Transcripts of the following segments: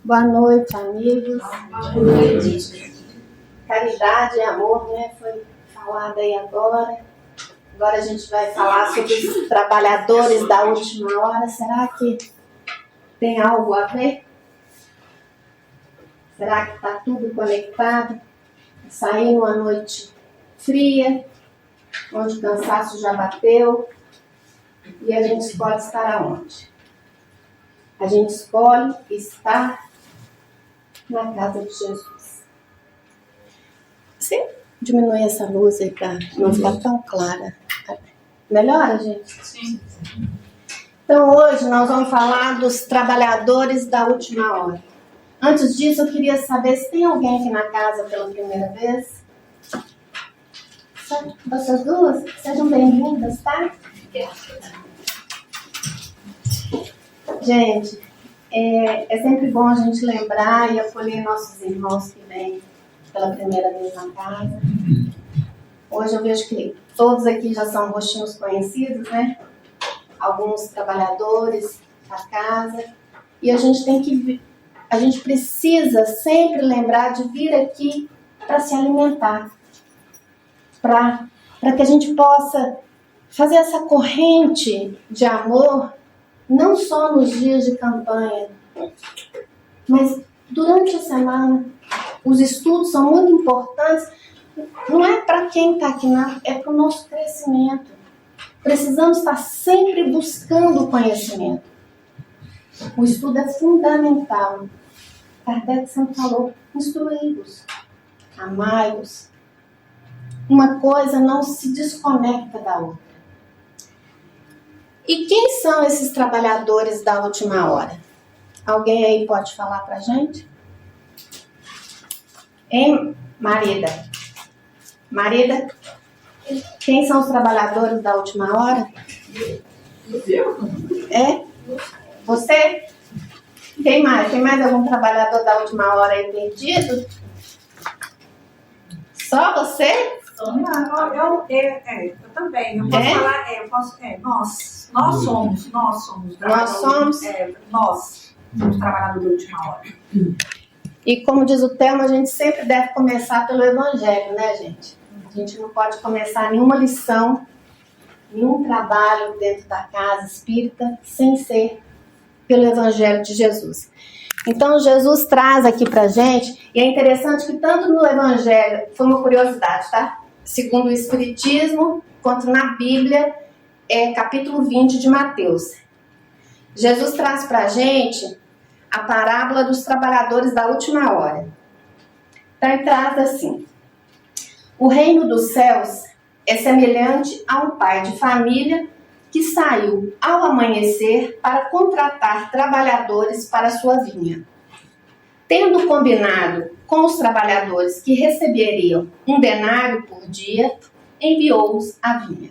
Boa noite, amigos. Boa noite. Caridade e amor, né? Foi falado aí agora. Agora a gente vai falar sobre os trabalhadores da última hora. Será que tem algo a ver? Será que está tudo conectado? Sair uma noite fria, onde o cansaço já bateu, e a gente escolhe estar aonde? A gente escolhe estar na casa de Jesus. Você diminui essa luz aí para não ficar tão clara. Melhora, gente? Sim. Então hoje nós vamos falar dos trabalhadores da última hora. Antes disso eu queria saber se tem alguém aqui na casa pela primeira vez. Vocês duas, sejam bem-vindas, tá? Gente, é sempre bom a gente lembrar e acolher nossos irmãos que vêm pela primeira vez na casa. Hoje eu vejo que todos aqui já são rostinhos conhecidos, né? Alguns trabalhadores da casa. E a gente precisa sempre lembrar de vir aqui para se alimentar. Para que a gente possa fazer essa corrente de amor, não só nos dias de campanha, mas durante a semana. Os estudos são muito importantes. Não é para quem está aqui, não, é para o nosso crescimento. Precisamos estar sempre buscando o conhecimento. O estudo é fundamental. Kardec sempre falou: instruí-vos, amai-vos. Uma coisa não se desconecta da outra. E quem são esses trabalhadores da última hora? Alguém aí pode falar pra gente? Hein, Marida? Marida? Quem são os trabalhadores da última hora? É? Você? Quem mais? Tem mais algum trabalhador da última hora aí perdido? Só você? Eu também. Eu posso falar, nós somos. Nós somos trabalhadores da última hora. E como diz o tema, a gente sempre deve começar pelo Evangelho, né, gente? A gente não pode começar nenhuma lição, nenhum trabalho dentro da casa espírita sem ser pelo Evangelho de Jesus. Então, Jesus traz aqui pra gente, e é interessante que tanto no Evangelho, foi uma curiosidade, tá? Segundo o Espiritismo, quanto na Bíblia, capítulo 20 de Mateus. Jesus traz pra gente a parábola dos trabalhadores da última hora. Então, ele traz assim: o reino dos céus é semelhante a um pai de família que saiu ao amanhecer para contratar trabalhadores para sua vinha. Tendo combinado com os trabalhadores que receberiam 1 denário por dia, enviou-os à vinha.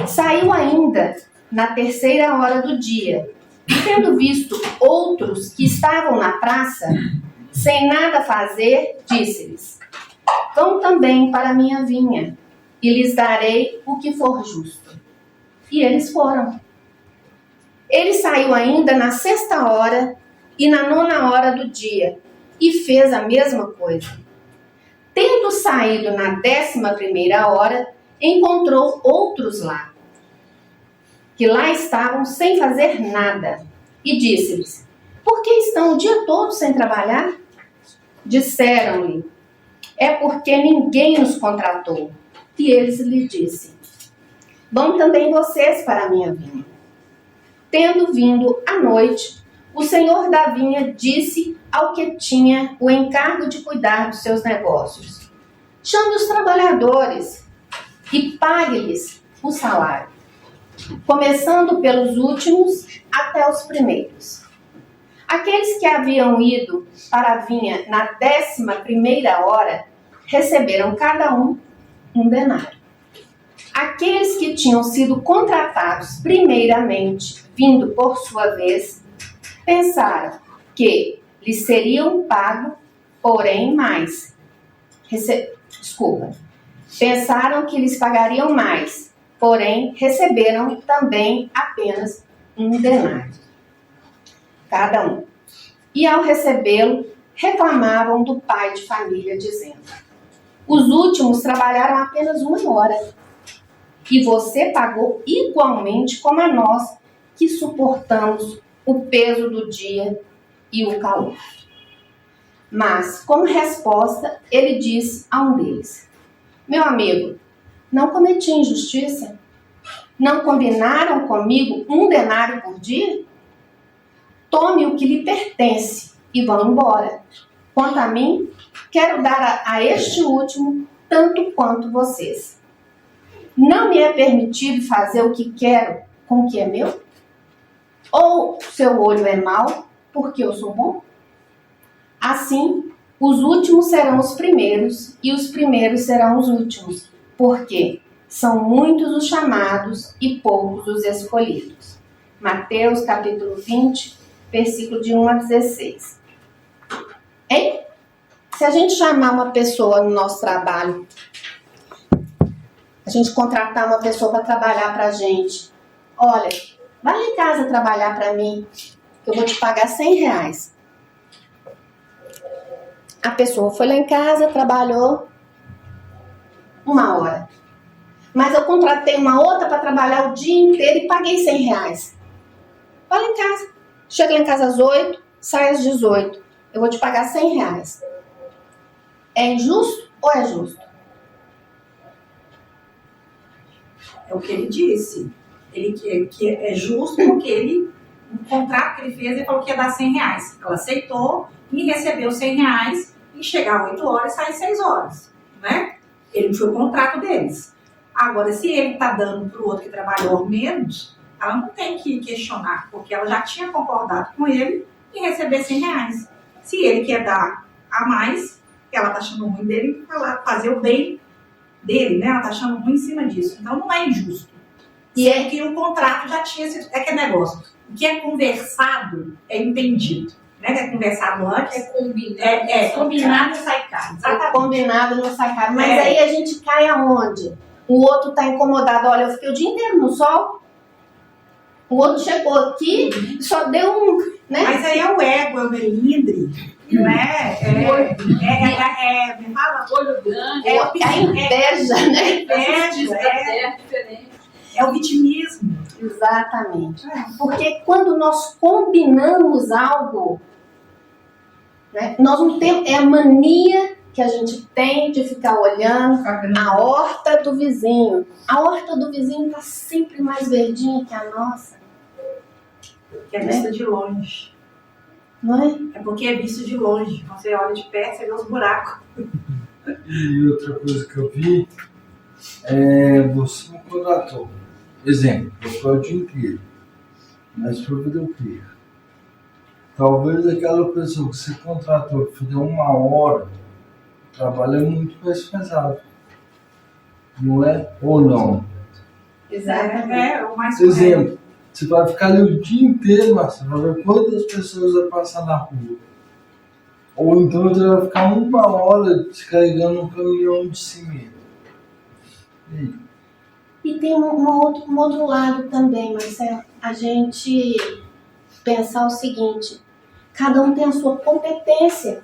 Saiu ainda na 3ª hora do dia, e tendo visto outros que estavam na praça, sem nada fazer, disse-lhes: vão também para a minha vinha, e lhes darei o que for justo. E eles foram. Ele saiu ainda na 6ª hora e na 9ª hora do dia, e fez a mesma coisa. Tendo saído na 11ª hora, encontrou outros lá, que lá estavam sem fazer nada, e disse-lhes: por que estão o dia todo sem trabalhar? Disseram-lhe: é porque ninguém nos contratou. E eles lhe disseram: vão também vocês para a minha vinha. Tendo vindo à noite, o senhor da vinha disse ao que tinha o encargo de cuidar dos seus negócios: chame os trabalhadores e pague-lhes o salário, começando pelos últimos até os primeiros. Aqueles que haviam ido para a vinha na 11ª hora receberam cada um 1 denário. Aqueles que tinham sido contratados primeiramente, vindo por sua vez, pensaram que lhes seriam pagos, porém mais. Pensaram que lhes pagariam mais, porém receberam também apenas 1 denário. Cada um. e ao recebê-lo, reclamavam do pai de família, dizendo: os últimos trabalharam apenas 1 hora, e você pagou igualmente como a nós, que suportamos o peso do dia e o calor. Mas, como resposta, ele disse a um deles: meu amigo, não cometi injustiça? Não combinaram comigo 1 denário por dia? Tome o que lhe pertence e vá embora. Quanto a mim, quero dar a este último tanto quanto vocês. Não me é permitido fazer o que quero com o que é meu? Ou seu olho é mau porque eu sou bom? Assim, os últimos serão os primeiros e os primeiros serão os últimos, porque são muitos os chamados e poucos os escolhidos. Mateus capítulo 20, versículo de 1 a 16. Hein? Se a gente chamar uma pessoa no nosso trabalho, a gente contratar uma pessoa para trabalhar para a gente, olha, vai lá em casa trabalhar para mim, que eu vou te pagar R$100. A pessoa foi lá em casa, trabalhou 1 hora. Mas eu contratei uma outra para trabalhar o dia inteiro e paguei R$100. Vai lá em casa. Chega lá em casa às 8, sai às 18. Eu vou te pagar R$100. É injusto ou é justo? É o que ele disse. Ele que é justo porque no contrato que ele fez, ele falou que ia dar R$100. Ela aceitou e recebeu R$100 e chegar às 8 horas e sair às 6 horas. Né? Ele foi o contrato deles. Agora, se ele está dando para o outro que trabalhou menos, ela não tem que questionar, porque ela já tinha concordado com ele em receber R$100. Se ele quer dar a mais, ela está achando ruim dele fazer o bem dele, né? Ela está achando ruim em cima disso. Então, não é injusto. E é que o contrato já tinha esse... É que é negócio. O que é conversado é entendido. Né? Que é conversado antes. É combinado. Combinado e sai caro. É combinado não sai caro. Mas aí a gente cai aonde? O outro está incomodado. Olha, eu fiquei o dia inteiro no sol. O outro chegou aqui e só deu um... Né? Mas aí é o ego, é o melindre. Não é? Me fala. Olho grande. É a inveja, né? É diferente. É o vitimismo. Exatamente. Porque quando nós combinamos algo, né, nós não temos... É a mania que a gente tem de ficar olhando a horta do vizinho. A horta do vizinho está sempre mais verdinha que a nossa. Que é vista de longe. Não é? É porque é visto de longe. Quando você olha de perto, você vê os buracos. E outra coisa que eu vi é você me contratou. Exemplo, eu estou o dia inteiro, mas para fazer o quê? Talvez aquela pessoa que você contratou para fazer 1 hora, o trabalho é muito mais pesado. Não é? Ou não? Exatamente. É o mais Exemplo, você vai ficar ali o dia inteiro, mas você vai ver quantas pessoas vai passar na rua. Ou então você vai ficar 1 hora descarregando um caminhão de cimento. E aí? E tem um outro lado também, Marcelo. A gente pensar o seguinte: cada um tem a sua competência.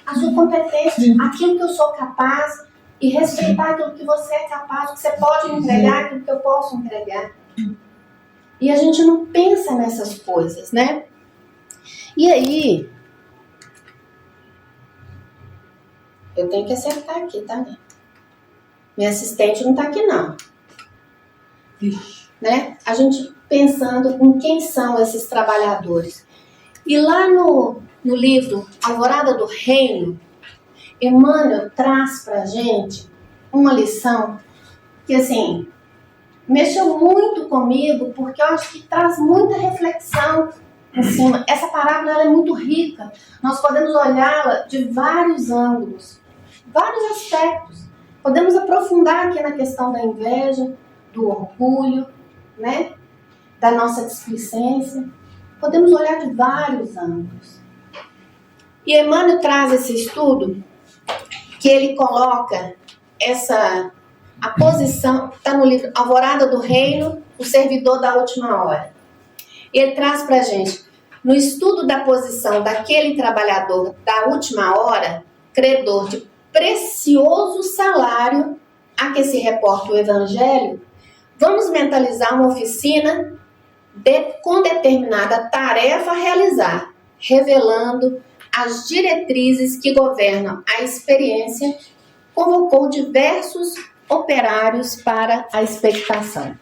A sua competência, aquilo que eu sou capaz, e respeitar aquilo que você é capaz, que você pode me entregar, aquilo que eu posso entregar. E a gente não pensa nessas coisas, né? E aí, eu tenho que acertar aqui, tá? Minha assistente não tá aqui, não. Né? A gente pensando em quem são esses trabalhadores. E lá no livro Alvorada do Reino, Emmanuel traz pra gente uma lição que, assim, mexeu muito comigo, porque eu acho que traz muita reflexão em cima. Essa parábola ela é muito rica. Nós podemos olhá-la de vários ângulos, vários aspectos. Podemos aprofundar aqui na questão da inveja, do orgulho, né? Da nossa displicência. Podemos olhar de vários ângulos. E Emmanuel traz esse estudo que ele coloca a posição, está no livro Alvorada do Reino, o servidor da última hora. Ele traz para a gente no estudo da posição daquele trabalhador da última hora, credor de precioso salário a que se reporta o Evangelho, vamos mentalizar uma oficina com determinada tarefa a realizar, revelando as diretrizes que governam a experiência, convocou diversos operários para a expectação.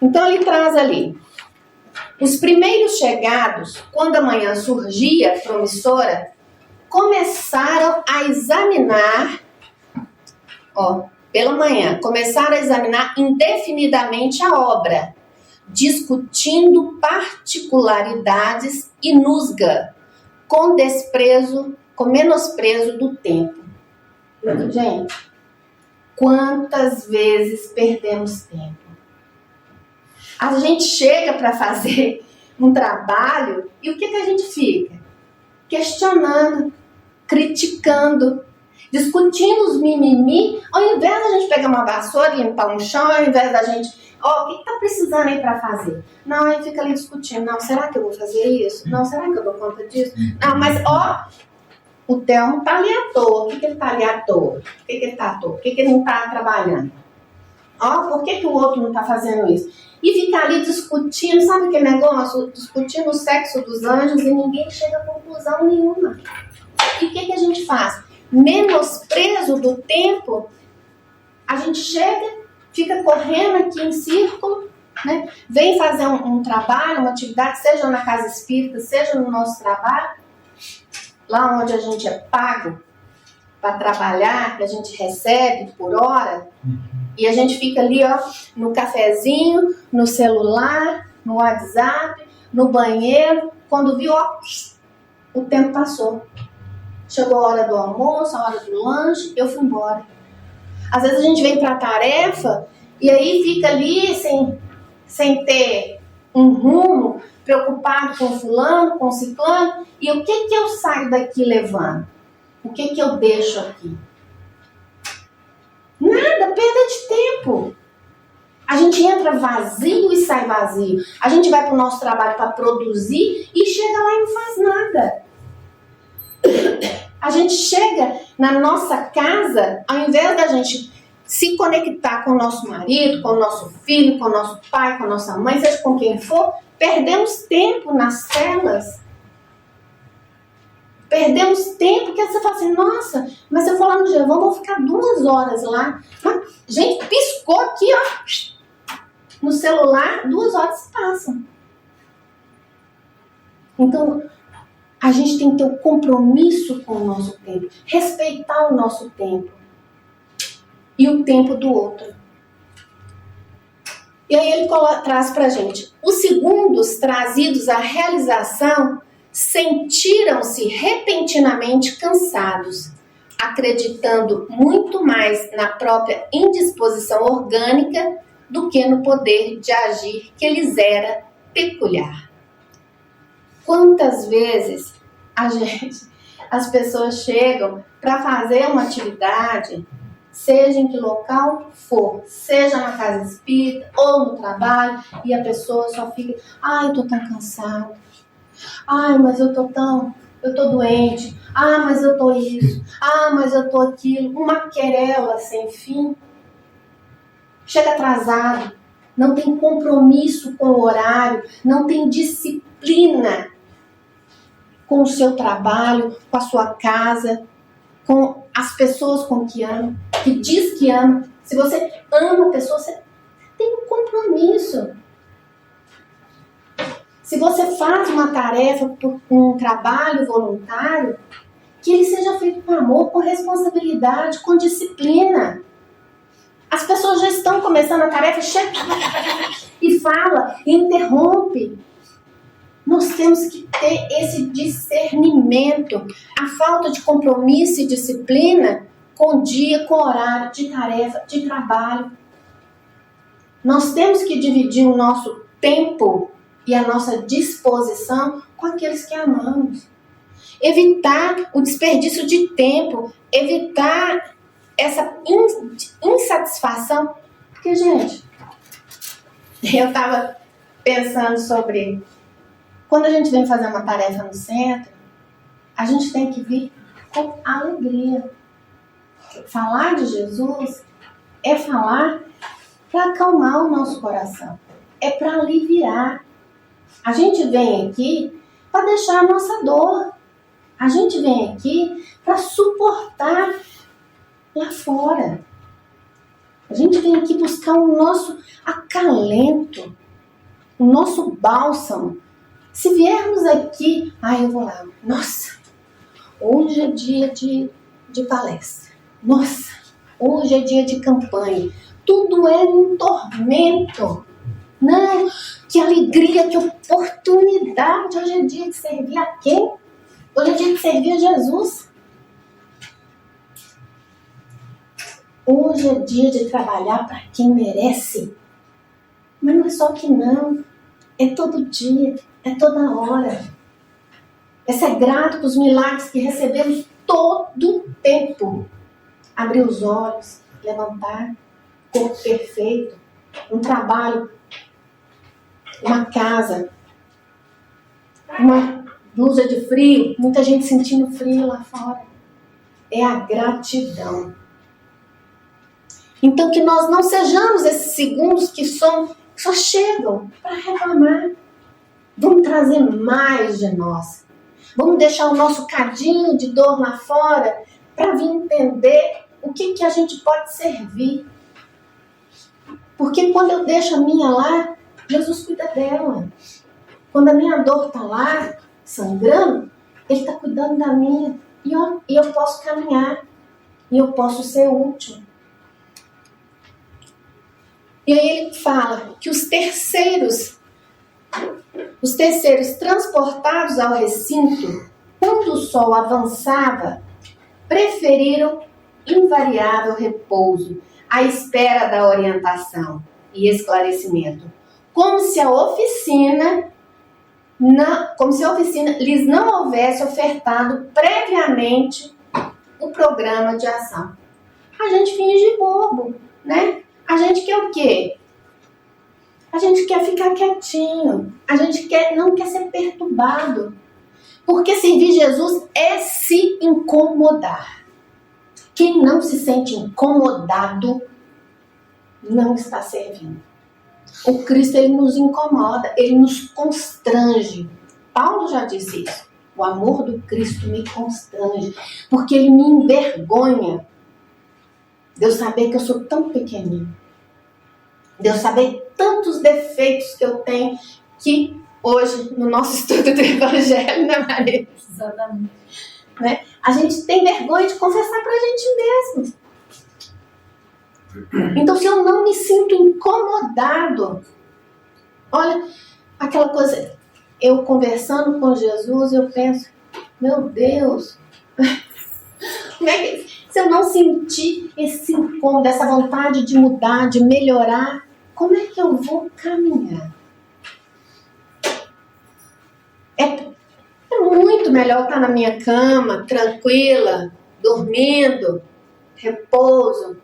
Então ele traz ali, os primeiros chegados, quando a manhã surgia promissora, começaram a examinar, pela manhã, começaram a examinar indefinidamente a obra, discutindo particularidades e nusga, com menosprezo do tempo. Gente, quantas vezes perdemos tempo? A gente chega para fazer um trabalho e o que a gente fica? Questionando, criticando, discutindo os mimimi, ao invés da gente pegar uma vassoura e limpar um chão, ao invés da gente, o que está precisando aí para fazer? Não, aí fica ali discutindo, não, será que eu vou fazer isso? Não, será que eu dou conta disso? Não, mas o Telmo está ali à toa. Por que ele está ali à toa? Por que ele está à toa? Por que ele não está trabalhando? Por que o outro não está fazendo isso? E ficar ali discutindo, sabe aquele negócio? Discutindo o sexo dos anjos e ninguém chega a conclusão nenhuma. E o que a gente faz? Menosprezo do tempo, a gente chega, fica correndo aqui em círculo, né? Vem fazer um trabalho, uma atividade, seja na casa espírita, seja no nosso trabalho, lá onde a gente é pago para trabalhar, que a gente recebe por hora, e a gente fica ali, no cafezinho, no celular, no WhatsApp, no banheiro, quando viu, o tempo passou. Chegou a hora do almoço, a hora do lanche, eu fui embora. Às vezes a gente vem para a tarefa e aí fica ali sem ter um rumo, preocupado com fulano, com ciclano, e o que eu saio daqui levando? O que eu deixo aqui? Nada, perda de tempo. A gente entra vazio e sai vazio. A gente vai para o nosso trabalho para produzir e chega lá e não faz nada. A gente chega na nossa casa, ao invés da gente se conectar com o nosso marido, com o nosso filho, com o nosso pai, com a nossa mãe, seja com quem for, perdemos tempo nas telas. Perdemos tempo, que você fala assim, nossa, mas se eu for lá no Gervão, vou ficar 2 horas lá. Mas, gente, piscou aqui, no celular, 2 horas se passam. Então, a gente tem que ter um compromisso com o nosso tempo, respeitar o nosso tempo e o tempo do outro. E aí ele traz pra gente, os segundos trazidos à realização sentiram-se repentinamente cansados, acreditando muito mais na própria indisposição orgânica do que no poder de agir que lhes era peculiar. Quantas vezes as pessoas chegam para fazer uma atividade, seja em que local for, seja na casa espírita ou no trabalho, e a pessoa só fica, eu tô tão cansada, mas eu tô doente, mas eu tô isso, mas eu tô aquilo, uma querela sem fim, chega atrasado, não tem compromisso com o horário, não tem disciplina com o seu trabalho, com a sua casa, com as pessoas com que ama, que diz que ama. Se você ama a pessoa, você tem um compromisso. Se você faz uma tarefa, um trabalho voluntário, que ele seja feito com amor, com responsabilidade, com disciplina. As pessoas já estão começando a tarefa, chega e fala, e interrompe. Nós temos que ter esse discernimento. A falta de compromisso e disciplina com o dia, com o horário de tarefa, de trabalho. Nós temos que dividir o nosso tempo e a nossa disposição com aqueles que amamos. Evitar o desperdício de tempo, evitar essa insatisfação. Porque, gente, eu estava pensando sobre quando a gente vem fazer uma tarefa no centro, a gente tem que vir com alegria. Falar de Jesus é falar para acalmar o nosso coração. É para aliviar. A gente vem aqui para deixar a nossa dor. A gente vem aqui para suportar lá fora. A gente vem aqui buscar o nosso acalento, o nosso bálsamo. Se viermos aqui, eu vou lá. Nossa, hoje é dia de palestra. Nossa, hoje é dia de campanha. Tudo é um tormento. Não, que alegria, que oportunidade. Hoje é dia de servir a quem? Hoje é dia de servir a Jesus. Hoje é dia de trabalhar para quem merece. Mas não é só que não. É todo dia, é toda hora. É ser grato pelos milagres que recebemos todo o tempo. Abrir os olhos, levantar, corpo perfeito, um trabalho, uma casa, uma blusa de frio, muita gente sentindo frio lá fora. É a gratidão. Então que nós não sejamos esses segundos que só chegam para reclamar. Vamos trazer mais de nós. Vamos deixar o nosso cadinho de dor lá fora para vir entender o que a gente pode servir. Porque quando eu deixo a minha lá, Jesus cuida dela. Quando a minha dor está lá, sangrando, Ele está cuidando da minha. E eu posso caminhar. E eu posso ser útil. E aí ele fala que os terceiros transportados ao recinto, quando o sol avançava, preferiram invariável repouso, à espera da orientação e esclarecimento, como se a oficina lhes não houvesse ofertado previamente o programa de ação. A gente finge bobo, né? A gente quer o quê? A gente quer ficar quietinho. A gente não quer ser perturbado. Porque servir Jesus é se incomodar. Quem não se sente incomodado não está servindo. O Cristo, Ele nos incomoda, Ele nos constrange. Paulo já disse isso. O amor do Cristo me constrange, porque Ele me envergonha de eu saber que eu sou tão pequenino. De eu saber tantos defeitos que eu tenho, que hoje, no nosso estudo do Evangelho, né, Maria? Exatamente. Né? A gente tem vergonha de confessar pra gente mesmo. Então, se eu não me sinto incomodado, olha, aquela coisa, eu conversando com Jesus, eu penso, meu Deus, como é que, se eu não sentir esse incômodo, essa vontade de mudar, de melhorar, como é que eu vou caminhar? É muito melhor estar na minha cama, tranquila, dormindo, repouso,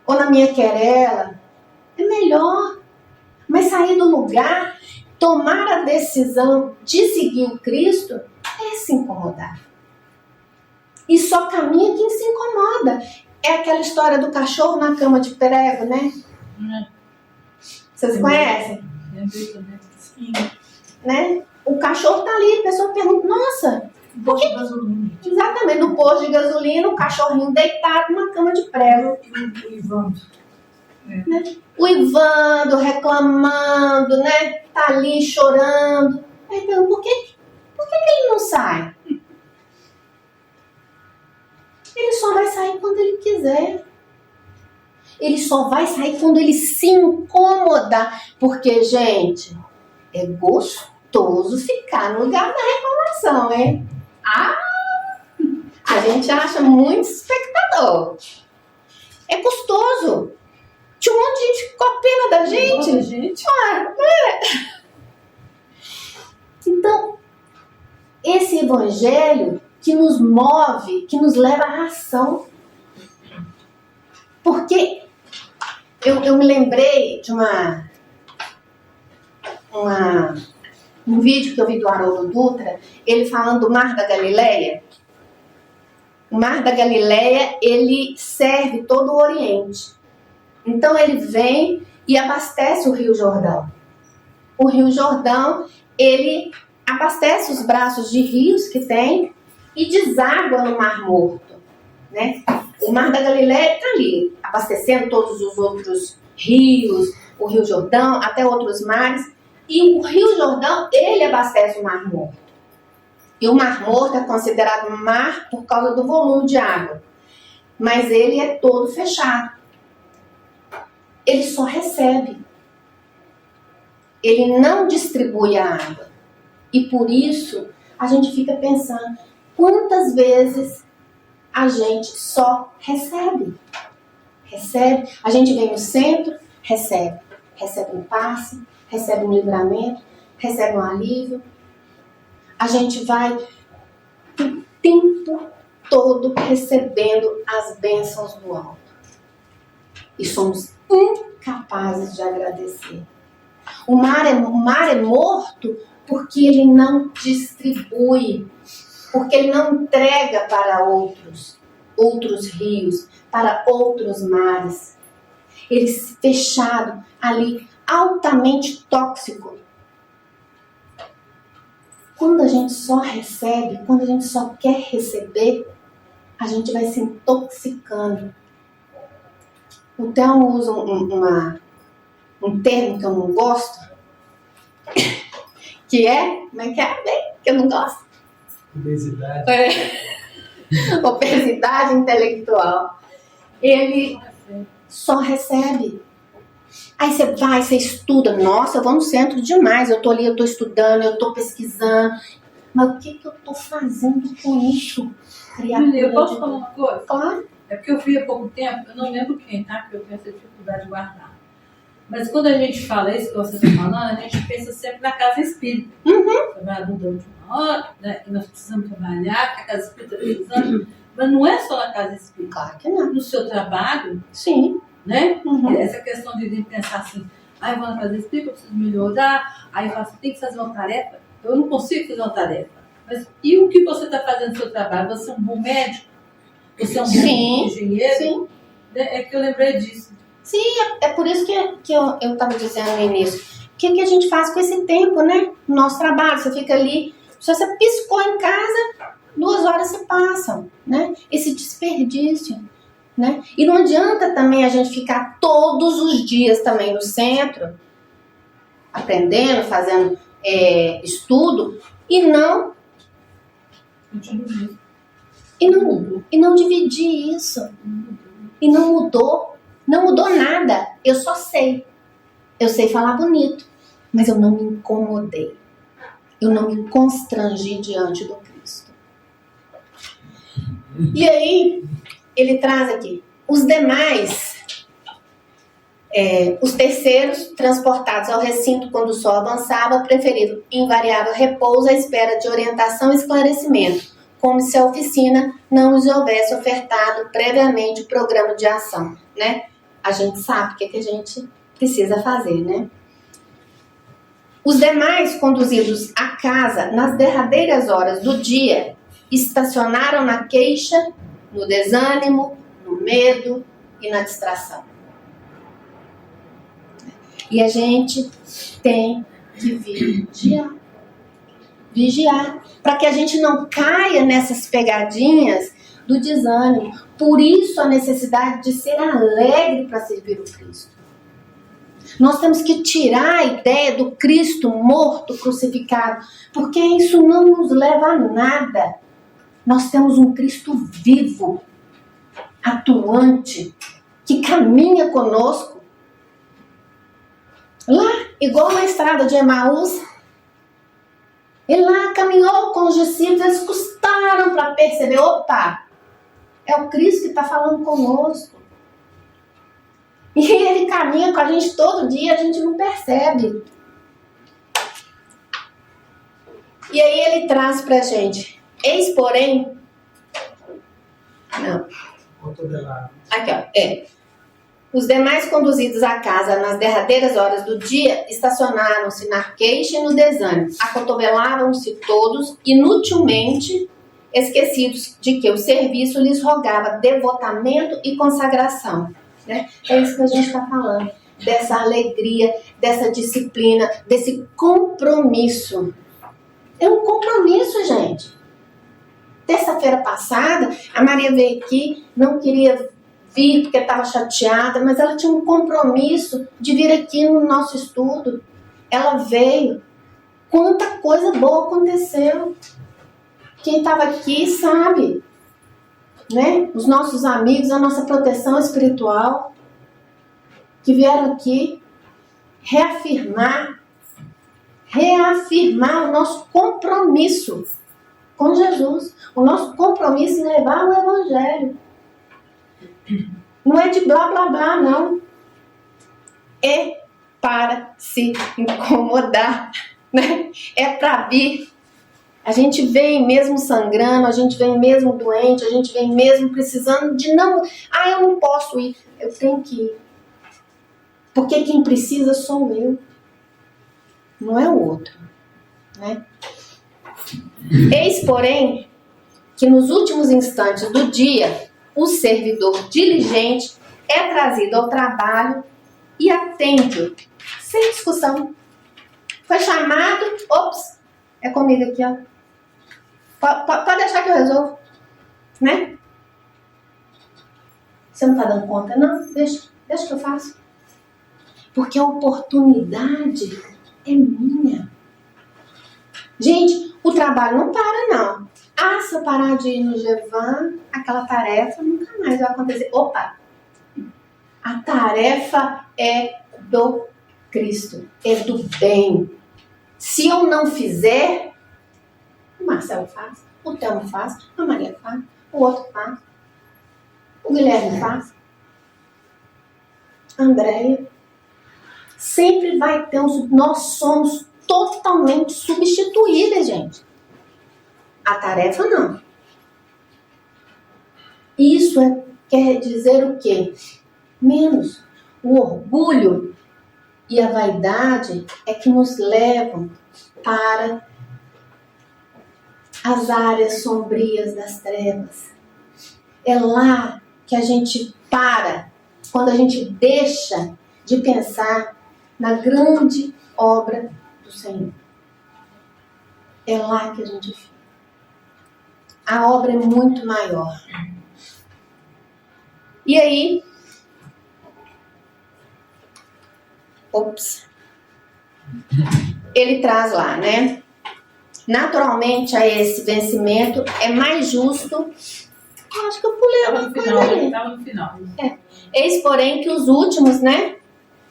ou na minha querela. É melhor. Mas sair do lugar, tomar a decisão de seguir o Cristo, é se incomodar. E só caminha quem se incomoda. É aquela história do cachorro na cama de prego, né? Vocês conhecem? Sim. Né? O cachorro tá ali, a pessoa pergunta, nossa, Posto de gasolina. exatamente, no posto de gasolina, o cachorrinho deitado numa cama de prego. O Ivandro. Né? O Ivandro reclamando, né? Tá ali chorando. Aí pergunta, por que ele não sai? Ele só vai sair quando ele quiser. Ele só vai sair quando ele se incomodar. Porque, gente, é gostoso ficar no lugar da reclamação, hein? A gente acha muito espectador. É gostoso. Tinha um monte de gente com pena da gente. Então, esse evangelho que nos move, que nos leva à ação. Porque eu me lembrei de uma um vídeo que eu vi do Haroldo Dutra, ele falando do Mar da Galileia. O Mar da Galileia, ele serve todo o Oriente. Então ele vem e abastece o Rio Jordão. O Rio Jordão, ele abastece os braços de rios que tem e deságua no Mar Morto, né? O Mar da Galileia está ali, abastecendo todos os outros rios, o Rio Jordão, até outros mares. E o Rio Jordão, ele abastece o Mar Morto. E o Mar Morto é considerado mar por causa do volume de água. Mas ele é todo fechado. Ele só recebe. Ele não distribui a água. E por isso, a gente fica pensando, quantas vezes a gente só recebe? Recebe. A gente vem no centro, recebe. Recebe um passe, recebe um livramento, recebe um alívio. A gente vai o tempo todo recebendo as bênçãos do alto. E somos incapazes de agradecer. O mar é morto porque ele não distribui, porque ele não entrega para outros rios, para outros mares. Ele é fechado ali, altamente tóxico. Quando a gente só recebe, quando a gente só quer receber, a gente vai se intoxicando. O Theo usa um termo que eu não gosto, que é, como é que é? Que eu não gosto. Obesidade. Obesidade intelectual. Ele só recebe. Aí você vai, você estuda. Nossa, eu vou no centro demais. Eu tô ali, eu tô estudando, eu tô pesquisando. Mas o que eu tô fazendo com isso? Julia, eu posso falar uma coisa? Claro. É porque eu fui há pouco tempo, eu não lembro quem, tá? Porque eu tenho essa dificuldade de guardar. Mas quando a gente fala isso que você está falando, a gente pensa sempre na casa espírita. Trabalhador da última hora, né? Que nós precisamos trabalhar, que a casa espírita está precisando. Mas não é só na casa espírita. Claro que não. No seu trabalho, Sim. né? Uhum. Essa questão de pensar assim, eu vou na casa espírita, eu preciso melhorar, aí eu faço, tem que fazer uma tarefa, eu não consigo fazer uma tarefa. Mas e o que você está fazendo no seu trabalho? Você é um bom médico? Você é um bom engenheiro? Sim. É que eu lembrei disso. Sim, é por isso que eu estava dizendo no início. O que a gente faz com esse tempo, né? No nosso trabalho, você fica ali, se você piscou em casa, 2 horas se passam, né? Esse desperdício, né? E não adianta também a gente ficar todos os dias também no centro, aprendendo, fazendo estudo, e não dividir isso. E não mudou. Não mudou nada. Eu só sei. Eu sei falar bonito. Mas eu não me incomodei. Eu não me constrangi diante do Cristo. E aí, ele traz aqui. Os demais, os terceiros transportados ao recinto quando o sol avançava, preferiram invariável repouso à espera de orientação e esclarecimento, como se a oficina não os houvesse ofertado previamente o programa de ação, né? A gente sabe o que a gente precisa fazer, né? Os demais, conduzidos à casa nas derradeiras horas do dia, estacionaram na queixa, no desânimo, no medo e na distração. E a gente tem que vigiar, para que a gente não caia nessas pegadinhas do desânimo. Por isso a necessidade de ser alegre para servir o Cristo. Nós temos que tirar a ideia do Cristo morto, crucificado, porque isso não nos leva a nada. Nós temos um Cristo vivo, atuante, que caminha conosco. Lá, igual na estrada de Emaús, ele lá caminhou com os discípulos, eles custaram para perceber, opa, é o Cristo que está falando conosco. E ele caminha com a gente todo dia, a gente não percebe. E aí ele traz para a gente, eis porém, não, aqui ó, Os demais conduzidos à casa nas derradeiras horas do dia estacionaram-se na queixa e no desânimo, acotovelavam-se todos, inutilmente esquecidos de que o serviço lhes rogava devotamento e consagração. Né? É isso que a gente está falando, dessa alegria, dessa disciplina, desse compromisso. É um compromisso, gente. Terça-feira passada, a Maria veio aqui, não queria vir porque estava chateada, mas ela tinha um compromisso de vir aqui no nosso estudo. Ela veio. Quanta coisa boa aconteceu. Quem estava aqui sabe, né? Os nossos amigos, a nossa proteção espiritual, que vieram aqui reafirmar o nosso compromisso com Jesus, o nosso compromisso em levar o Evangelho. Não é de blá blá blá, não. É para se incomodar, né? É para vir. A gente vem mesmo sangrando, a gente vem mesmo doente, a gente vem mesmo precisando de não... eu não posso ir, eu tenho que ir. Porque quem precisa sou eu, não é o outro, né? Eis, porém, que nos últimos instantes do dia, o servidor diligente é trazido ao trabalho e atende sem discussão. Foi chamado, é comigo aqui, ó. Pode deixar que eu resolvo, né? Você não tá dando conta, não? Deixa que eu faço. Porque a oportunidade é minha. Gente, o trabalho não para, não. Se eu parar de ir no Gevan, aquela tarefa nunca mais vai acontecer. A tarefa é do Cristo, é do bem. Se eu não fizer, o Marcelo faz, o Telmo faz, a Maria faz, o outro faz, o Guilherme faz, a Andréia. Sempre vai ter nós somos totalmente substituíveis, gente. A tarefa não. Isso quer dizer o quê? Menos. O orgulho e a vaidade é que nos levam para as áreas sombrias das trevas. É lá que a gente para, quando a gente deixa de pensar na grande obra do Senhor. É lá que a gente fica. A obra é muito maior. E aí, ele traz lá, né? Naturalmente, a esse vencimento é mais justo. Eu acho que eu pulei alguma coisa ali. Estava no final. Eis, porém, que os últimos, né?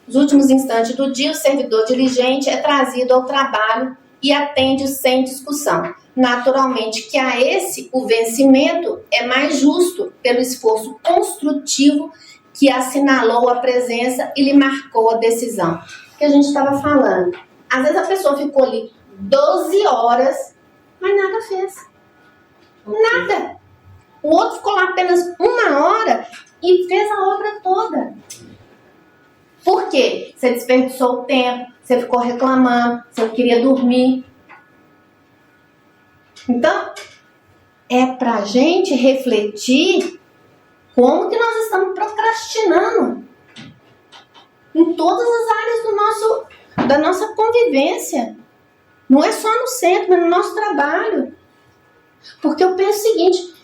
Os últimos instantes do dia, o servidor diligente é trazido ao trabalho e atende sem discussão. Naturalmente que a esse o vencimento é mais justo pelo esforço construtivo que assinalou a presença e lhe marcou a decisão. Que a gente estava falando. Às vezes a pessoa ficou ali 12 horas, mas nada fez. Nada. O outro ficou lá apenas 1 hora e fez a obra toda. Por quê? Você desperdiçou o tempo, você ficou reclamando, você queria dormir. Então, é pra gente refletir como que nós estamos procrastinando em todas as áreas da nossa convivência. Não é só no centro, mas no nosso trabalho. Porque eu penso o seguinte,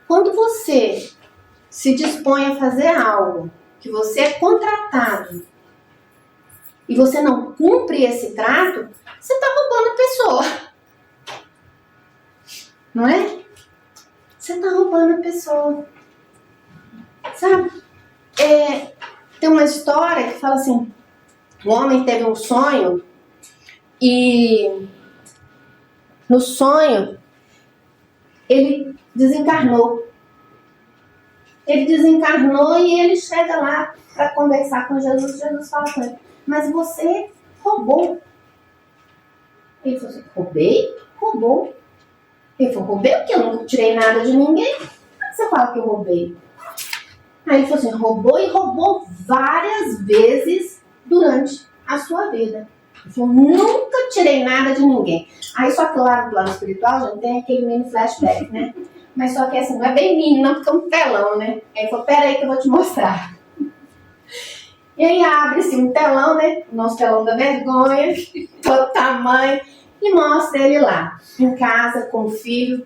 quando você se dispõe a fazer algo, que você é contratado, e você não cumpre esse trato, você está roubando a pessoa. Não é? Você está roubando a pessoa. Sabe? Tem uma história que fala assim, um homem teve um sonho e no sonho ele desencarnou. Ele desencarnou e ele chega lá para conversar com Jesus. Jesus fala com ele, mas você roubou. Ele falou assim, roubei? Roubou. Ele falou, roubei o quê? Eu não tirei nada de ninguém. Como você fala que eu roubei? Aí ele falou assim, roubou e roubou várias vezes durante a sua vida. Ele falou, nunca tirei nada de ninguém. Aí só que lá no plano espiritual já tem aquele mini flashback, né? Mas só que assim, não é bem mini, não, porque é um telão, né? Aí ele falou, peraí que eu vou te mostrar. E aí abre-se um telão, né? O nosso telão da vergonha, todo tamanho, e mostra ele lá, em casa, com o filho,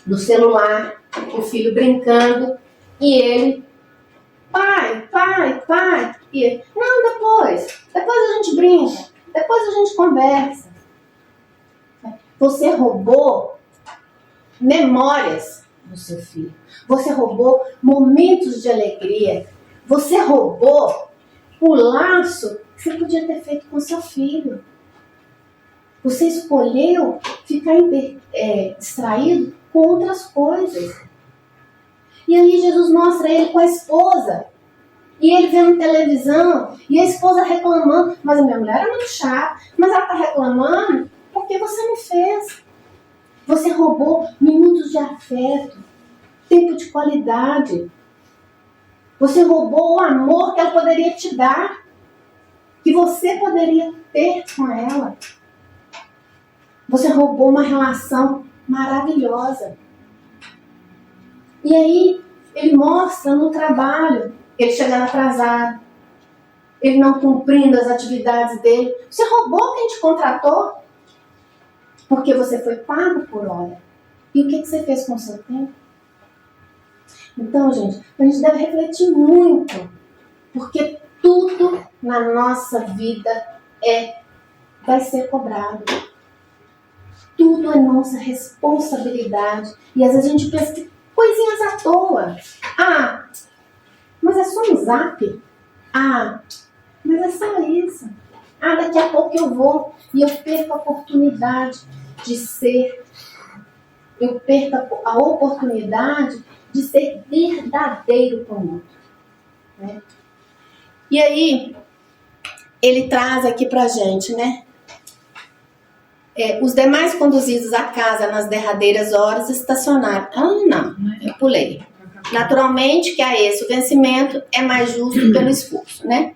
no celular, o filho brincando, e ele, pai, e ele, não, depois a gente brinca, depois a gente conversa. Você roubou memórias do seu filho, você roubou momentos de alegria, você roubou o laço que você podia ter feito com seu filho. Você escolheu ficar distraído com outras coisas. E aí Jesus mostra ele com a esposa. E ele vendo televisão. E a esposa reclamando. Mas a minha mulher é muito chata. Mas ela está reclamando porque você não fez. Você roubou minutos de afeto. Tempo de qualidade. Você roubou o amor que ela poderia te dar. Que você poderia ter com ela. Você roubou uma relação maravilhosa. E aí, ele mostra no trabalho, ele chegando atrasado, ele não cumprindo as atividades dele. Você roubou quem te contratou, porque você foi pago por hora. E o que você fez com o seu tempo? Então, gente, a gente deve refletir muito, porque tudo na nossa vida vai ser cobrado. Tudo é nossa responsabilidade. E às vezes a gente pensa que coisinhas à toa. Ah, mas é só um zap. Ah, mas é só isso. Ah, daqui a pouco eu vou. E eu perco a oportunidade de ser. Eu perco a oportunidade de ser verdadeiro com o outro. Né? E aí, ele traz aqui pra gente, né? Os demais conduzidos à casa nas derradeiras horas estacionaram. Não, eu pulei. Naturalmente que a esse o vencimento é mais justo pelo esforço, né?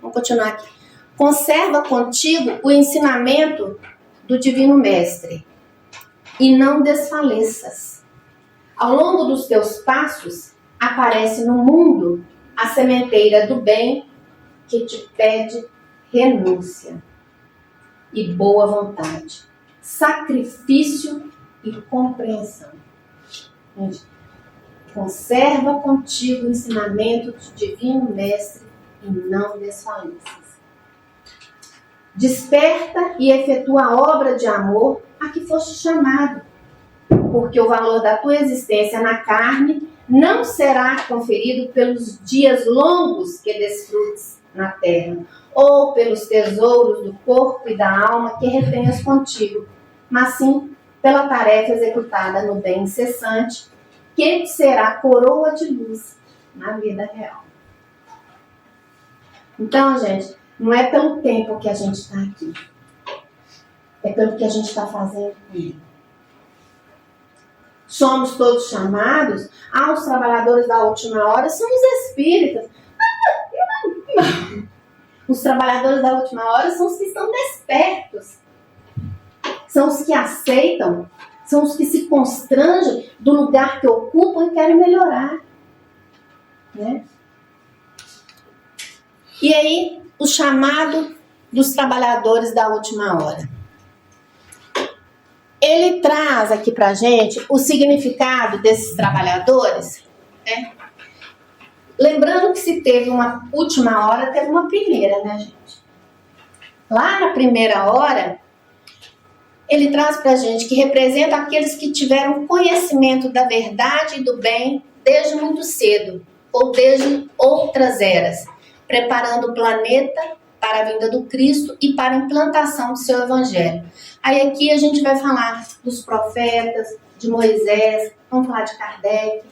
Vamos continuar aqui. Conserva contigo o ensinamento do Divino Mestre e não desfaleças. Ao longo dos teus passos aparece no mundo a sementeira do bem que te pede renúncia e boa vontade, sacrifício e compreensão. Gente, conserva contigo o ensinamento do Divino Mestre e não desfaleças. Desperta e efetua a obra de amor a que foste chamado, porque o valor da tua existência na carne não será conferido pelos dias longos que desfrutes na terra, ou pelos tesouros do corpo e da alma que retenhas contigo, mas sim pela tarefa executada no bem incessante, que será coroa de luz na vida real. Então, gente, não é pelo tempo que a gente está aqui, é pelo que a gente está fazendo com ele. Somos todos chamados, os trabalhadores da última hora são os espíritas. Não. Os trabalhadores da última hora são os que estão despertos. São os que aceitam. São os que se constrangem do lugar que ocupam e querem melhorar. Né? E aí, o chamado dos trabalhadores da última hora. Ele traz aqui pra gente o significado desses trabalhadores, né? Lembrando que se teve uma última hora, teve uma primeira, né, gente? Lá na primeira hora, ele traz pra gente que representa aqueles que tiveram conhecimento da verdade e do bem desde muito cedo, ou desde outras eras, preparando o planeta para a vinda do Cristo e para a implantação do seu evangelho. Aí aqui a gente vai falar dos profetas, de Moisés, vamos falar de Kardec,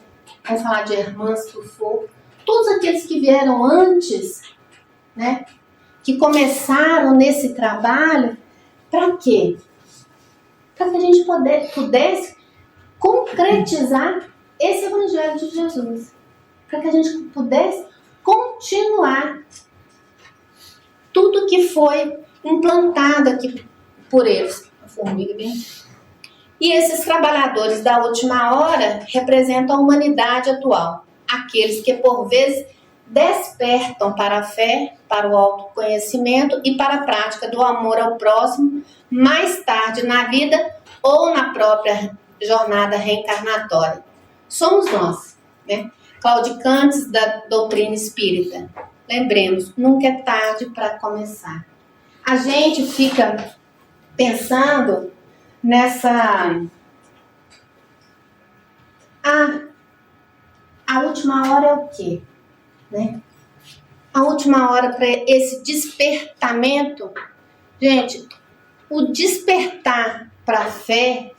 vamos falar de Hermance Truffaut, todos aqueles que vieram antes, né, que começaram nesse trabalho, para quê? Para que a gente pudesse concretizar esse evangelho de Jesus. para que a gente pudesse continuar tudo que foi implantado aqui por eles. A formiga bem. E esses trabalhadores da última hora representam a humanidade atual, aqueles que por vezes despertam para a fé, para o autoconhecimento e para a prática do amor ao próximo mais tarde na vida ou na própria jornada reencarnatória. Somos nós, né? Claudicantes da doutrina espírita. Lembremos, nunca é tarde para começar. A gente fica pensando nessa... A última hora é o quê? Né? A última hora para esse despertamento, gente, o despertar para a fé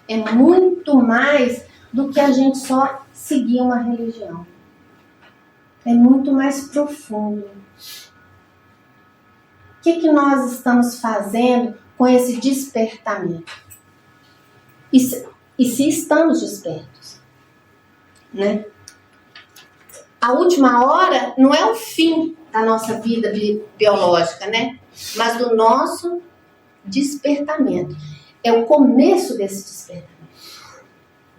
é muito mais do que a gente só seguir uma religião. É muito mais profundo. O que nós estamos fazendo com esse despertamento? E se estamos despertos, né? A última hora não é o fim da nossa vida biológica, né? Mas do nosso despertamento. É o começo desse despertamento.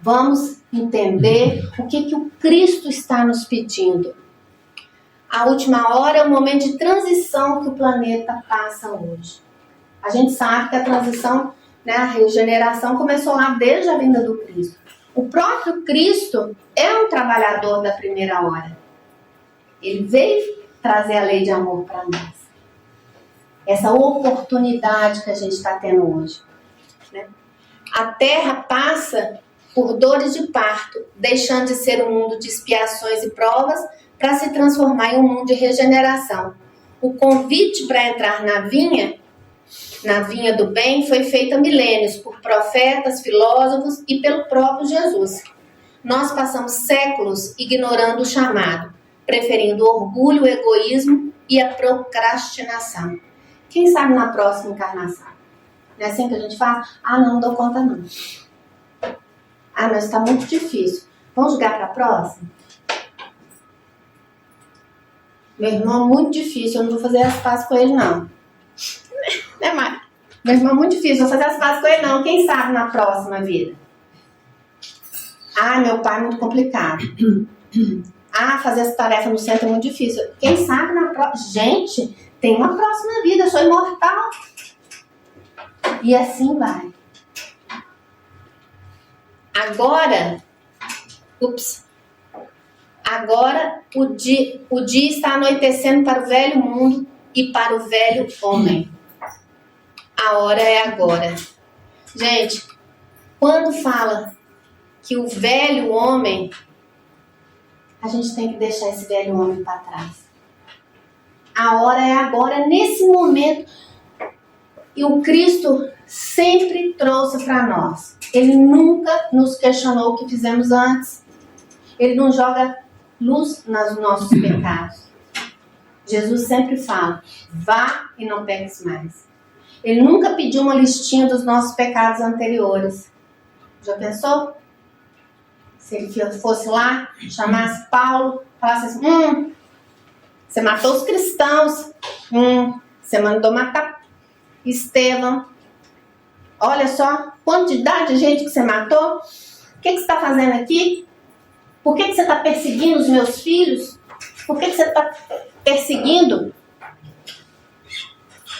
Vamos entender o que o Cristo está nos pedindo. A última hora é o momento de transição que o planeta passa hoje. A gente sabe que a transição, né, a regeneração começou lá desde a vinda do Cristo. O próprio Cristo é um trabalhador da primeira hora. Ele veio trazer a lei de amor para nós. Essa oportunidade que a gente está tendo hoje, né? A Terra passa por dores de parto, deixando de ser um mundo de expiações e provas para se transformar em um mundo de regeneração. O convite para entrar na vinha do bem, foi feito há milênios por profetas, filósofos e pelo próprio Jesus. Nós passamos séculos ignorando o chamado, preferindo o orgulho, o egoísmo e a procrastinação. Quem sabe na próxima encarnação? Não é assim que a gente faz? Não dou conta não. Mas está muito difícil. Vamos jogar para a próxima? Meu irmão é muito difícil, eu não vou fazer as pazes com ele não. Né, Mari? Meu irmão é muito difícil, não vou fazer as pazes com ele não. Quem sabe na próxima vida? Meu pai é muito complicado. Fazer essa tarefa no centro é muito difícil. Quem sabe na próxima... Gente, tem uma próxima vida, eu sou imortal. E assim vai. Agora o dia está anoitecendo para o velho mundo e para o velho homem. A hora é agora. Gente, quando fala que o velho homem, a gente tem que deixar esse velho homem para trás. A hora é agora, nesse momento. E o Cristo sempre trouxe para nós. Ele nunca nos questionou o que fizemos antes. Ele não joga luz nos nossos pecados. Jesus sempre fala, vá e não peques mais. Ele nunca pediu uma listinha dos nossos pecados anteriores. Já pensou? Se ele fosse lá, chamasse Paulo, falasse assim, você matou os cristãos, você mandou matar Estevão. Olha só, quantidade de gente que você matou. O que você está fazendo aqui? Por que você está perseguindo os meus filhos? Por que você está perseguindo?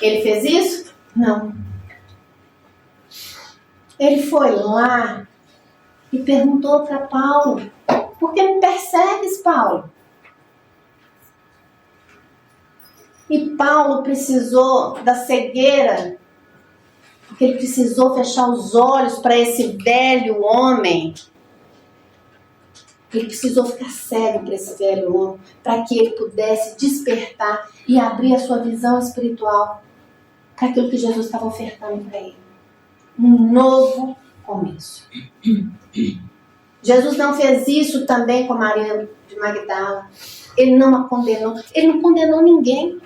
Ele fez isso? Não. Ele foi lá e perguntou para Paulo, por que me persegues, Paulo? E Paulo precisou da cegueira, porque ele precisou fechar os olhos para esse velho homem. Ele precisou ficar cego para esse velho homem, para que ele pudesse despertar e abrir a sua visão espiritual para aquilo que Jesus estava ofertando para ele. Um novo começo. Jesus não fez isso também com Maria de Magdala. Ele não a condenou. Ele não condenou ninguém.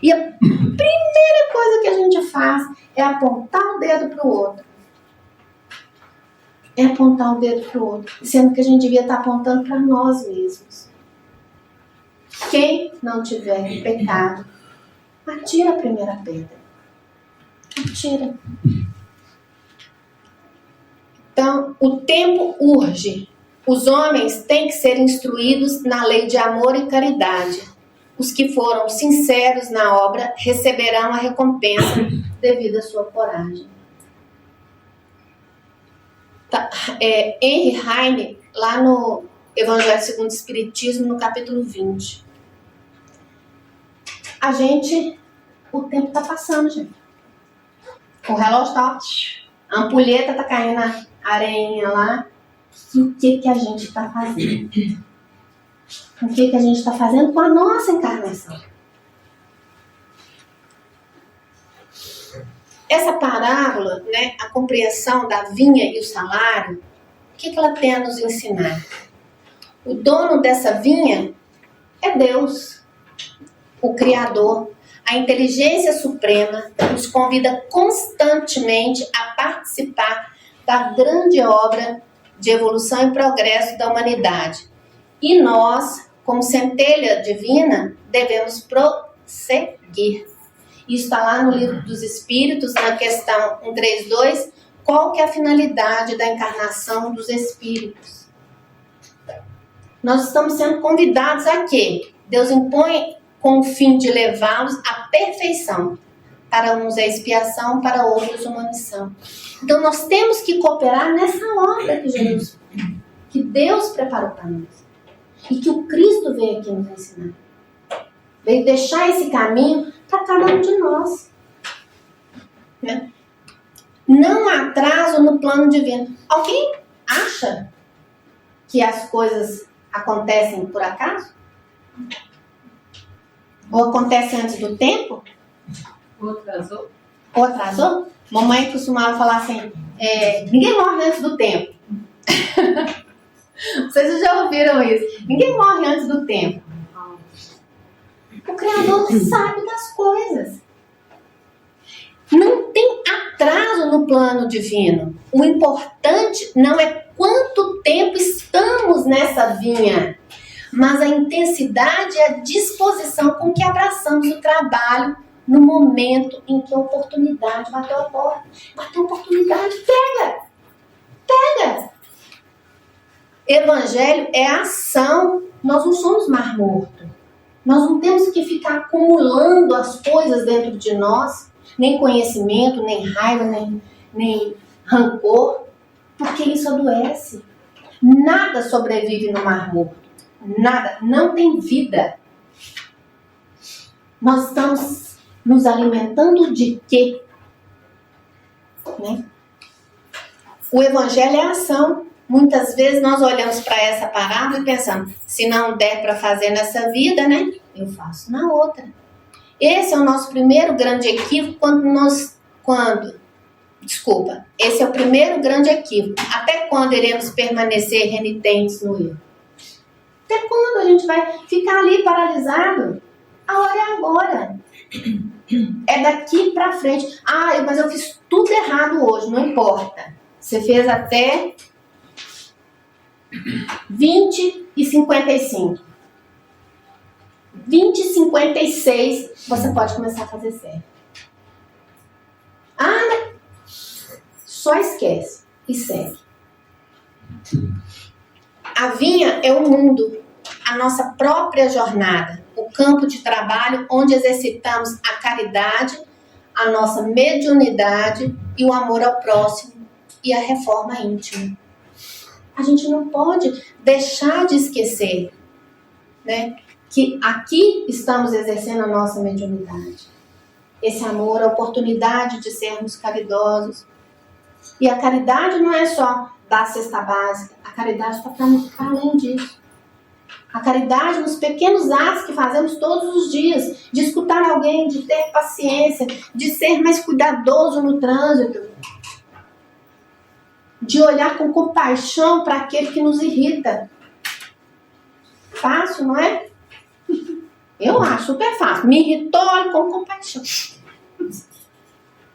E a primeira coisa que a gente faz é apontar o dedo para o outro. é apontar o dedo para o outro, sendo que a gente devia estar apontando para nós mesmos. Quem não tiver pecado, atira a primeira pedra. Atira. Então, o tempo urge. Os homens têm que ser instruídos na lei de amor e caridade. Os que foram sinceros na obra receberão a recompensa devido à sua coragem. Henry Heine, lá no Evangelho segundo o Espiritismo, no capítulo 20. O tempo está passando, gente. O relógio está, a ampulheta está caindo na areinha lá. E o que a gente está fazendo? O que a gente está fazendo com a nossa encarnação? Essa parábola, né, a compreensão da vinha e o salário, o que ela tem a nos ensinar? O dono dessa vinha é Deus, o Criador. A inteligência suprema nos convida constantemente a participar da grande obra de evolução e progresso da humanidade. E nós, como centelha divina, devemos prosseguir. Isso está lá no Livro dos Espíritos, na questão 132, qual que é a finalidade da encarnação dos espíritos. Nós estamos sendo convidados a quê? Deus impõe com o fim de levá-los à perfeição. Para uns é expiação, para outros uma missão. Então nós temos que cooperar nessa obra que Deus preparou para nós. E que o Cristo veio aqui nos ensinar. Veio deixar esse caminho para cada um de nós. Né? Não há atraso no plano divino. Alguém acha que as coisas acontecem por acaso? Ou acontecem antes do tempo? Ou atrasou? Mamãe costumava falar assim, ninguém morre antes do tempo. Vocês já ouviram isso? Ninguém morre antes do tempo. O Criador sabe das coisas. Não tem atraso no plano divino. O importante não é quanto tempo estamos nessa vinha, mas a intensidade e a disposição com que abraçamos o trabalho no momento em que a oportunidade bateu a porta. Bateu a oportunidade, pega! Pega! Evangelho é ação. Nós não somos mar morto. Nós não temos que ficar acumulando as coisas dentro de nós, nem conhecimento, nem raiva, nem rancor, porque isso adoece. Nada sobrevive no mar morto. Nada. Não tem vida. Nós estamos nos alimentando de quê? Né? O Evangelho é ação. Muitas vezes nós olhamos para essa parábola e pensamos, se não der para fazer nessa vida, né, eu faço na outra. Esse é o nosso primeiro grande equívoco esse é o primeiro grande equívoco. Até quando iremos permanecer renitentes no erro? Até quando a gente vai ficar ali paralisado? A hora é agora. É daqui para frente. Mas eu fiz tudo errado hoje, não importa. Você fez até 20h55. 20h56, você pode começar a fazer certo. Só esquece e segue. A vinha é o mundo, a nossa própria jornada, o campo de trabalho onde exercitamos a caridade, a nossa mediunidade e o amor ao próximo e a reforma íntima. A gente não pode deixar de esquecer, né, que aqui estamos exercendo a nossa mediunidade. Esse amor, a oportunidade de sermos caridosos. E a caridade não é só dar a cesta básica. A caridade está para além disso. A caridade nos pequenos atos que fazemos todos os dias. De escutar alguém, de ter paciência, de ser mais cuidadoso no trânsito. De olhar com compaixão para aquele que nos irrita. Fácil, não é? Eu acho super fácil. Me irritou, olha com compaixão.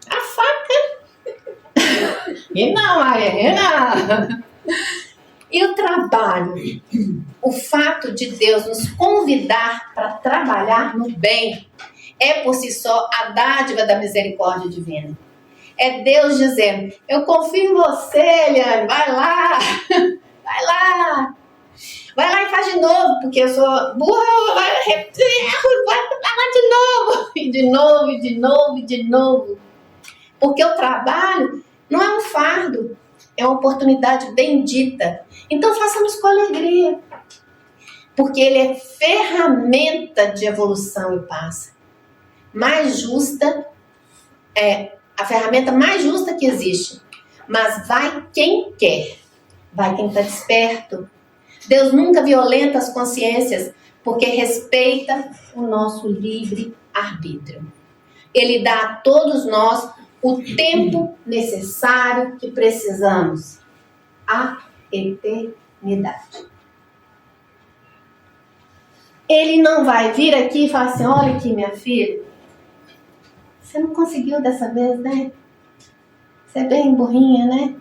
A faca E não, Maria, e não. E o trabalho? O fato de Deus nos convidar para trabalhar no bem é por si só a dádiva da misericórdia divina. É Deus dizendo, eu confio em você, Eliane, vai lá, vai lá. Vai lá e faz de novo, porque eu sou burra, vai lá de novo. E de novo, e de novo, e de novo. Porque o trabalho não é um fardo, é uma oportunidade bendita. Então façamos com alegria. Porque ele é ferramenta de evolução e paz. Mais justa, a ferramenta mais justa que existe. Mas vai quem quer. Vai quem está desperto. Deus nunca violenta as consciências, porque respeita o nosso livre-arbítrio. Ele dá a todos nós o tempo necessário que precisamos. A eternidade. Ele não vai vir aqui e falar assim, olha aqui, minha filha, você não conseguiu dessa vez, né? Você é bem burrinha, né?